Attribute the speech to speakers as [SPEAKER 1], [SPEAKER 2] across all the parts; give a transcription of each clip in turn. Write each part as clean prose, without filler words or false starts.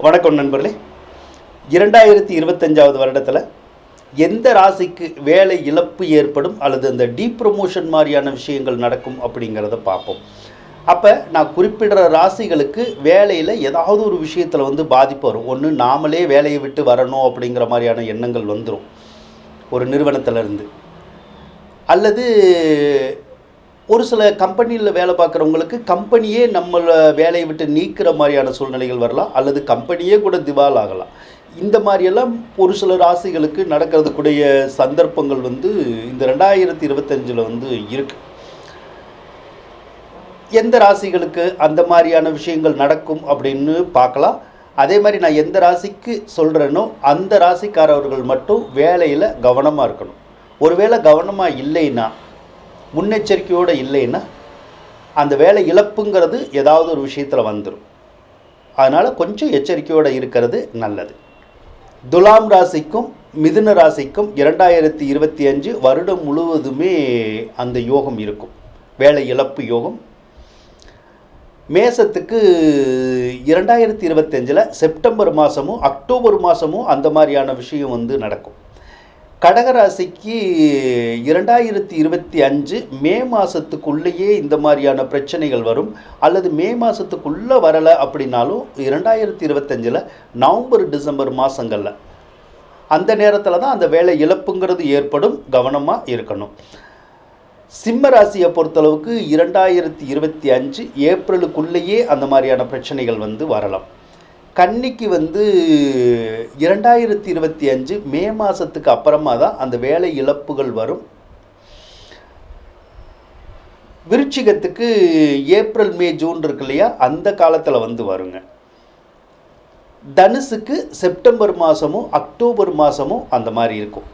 [SPEAKER 1] வணக்கம் நண்பர்களே. 2025வது வருடத்தில் எந்த ராசிக்கு வேலை இழப்பு ஏற்படும் அல்லது அந்த டீப்ரமோஷன் மாதிரியான விஷயங்கள் நடக்கும் அப்படிங்கிறத பார்ப்போம். அப்போ நான் குறிப்பிடுற ராசிகளுக்கு வேலையில் ஏதாவது ஒரு விஷயத்தில் பாதிப்பு வரும். ஒன்று நாமளே வேலையை விட்டு வரணும் அப்படிங்கிற மாதிரியான எண்ணங்கள் வந்துடும் ஒரு நிறுவனத்திலேருந்து, அல்லது ஒரு சில கம்பெனியில் வேலை பார்க்குறவங்களுக்கு கம்பெனியே நம்மளை வேலையை விட்டு நீக்கிற மாதிரியான சூழ்நிலைகள் வரலாம், அல்லது கம்பெனியே கூட திவால் ஆகலாம். இந்த மாதிரியெல்லாம் ஒரு சில ராசிகளுக்கு நடக்கிறதுக்குடைய சந்தர்ப்பங்கள் இந்த 2025 இருக்குது. எந்த ராசிகளுக்கு அந்த மாதிரியான விஷயங்கள் நடக்கும் அப்படின்னு பார்க்கலாம். அதே மாதிரி நான் எந்த ராசிக்கு சொல்கிறேனோ அந்த ராசிக்காரர்கள் மட்டும் வேலையில் கவனமாக இருக்கணும். ஒருவேளை கவனமாக இல்லைன்னா, முன்னெச்சரிக்கையோடு இல்லைன்னா அந்த வேலை இழப்புங்கிறது ஏதாவது ஒரு விஷயத்தில் வந்துடும். அதனால் கொஞ்சம் எச்சரிக்கையோடு இருக்கிறது நல்லது. துலாம் ராசிக்கும் மிதுன ராசிக்கும் 2025 வருடம் முழுவதுமே அந்த யோகம் இருக்கும், வேலை இழப்பு யோகம். மேசத்துக்கு 2025 செப்டம்பர் மாதமும் அக்டோபர் மாதமும் அந்த மாதிரியான விஷயம் நடக்கும். கடகராசிக்கு 2025 மே மாதத்துக்குள்ளேயே இந்த மாதிரியான பிரச்சனைகள் வரும், அல்லது மே மாதத்துக்குள்ளே வரலை அப்படின்னாலும் 2025 நவம்பர் டிசம்பர் மாதங்களில் அந்த நேரத்தில் தான் அந்த வேலை இழப்புங்கிறது ஏற்படும். கவனமாக இருக்கணும். சிம்ம ராசியை பொறுத்தளவுக்கு 2025 ஏப்ரலுக்குள்ளேயே அந்த மாதிரியான பிரச்சனைகள் வரலாம். கன்னிக்கு 2025 மே மாதத்துக்கு அப்புறமா தான் அந்த வேலை இழப்புகள் வரும். விருச்சிகத்துக்கு ஏப்ரல் மே ஜூன் இருக்கு இல்லையா, அந்த காலத்தில் வருங்க. தனுசுக்கு செப்டம்பர் மாதமும் அக்டோபர் மாதமும் அந்த மாதிரி இருக்கும்.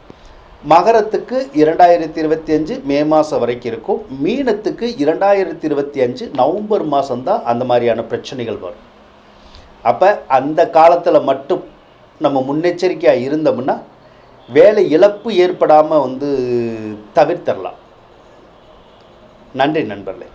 [SPEAKER 1] மகரத்துக்கு 2025 மே மாதம் வரைக்கும் இருக்கும். மீனத்துக்கு 2025 நவம்பர் மாதம்தான் அந்த மாதிரியான பிரச்சனைகள் வரும். அப்போ அந்த காலத்தில் மட்டும் நம்ம முன்னெச்சரிக்கையாக இருந்தோம்னா வேலை இழப்பு ஏற்படாமல் தவிர்த்தரலாம். நன்றி நண்பர்களே.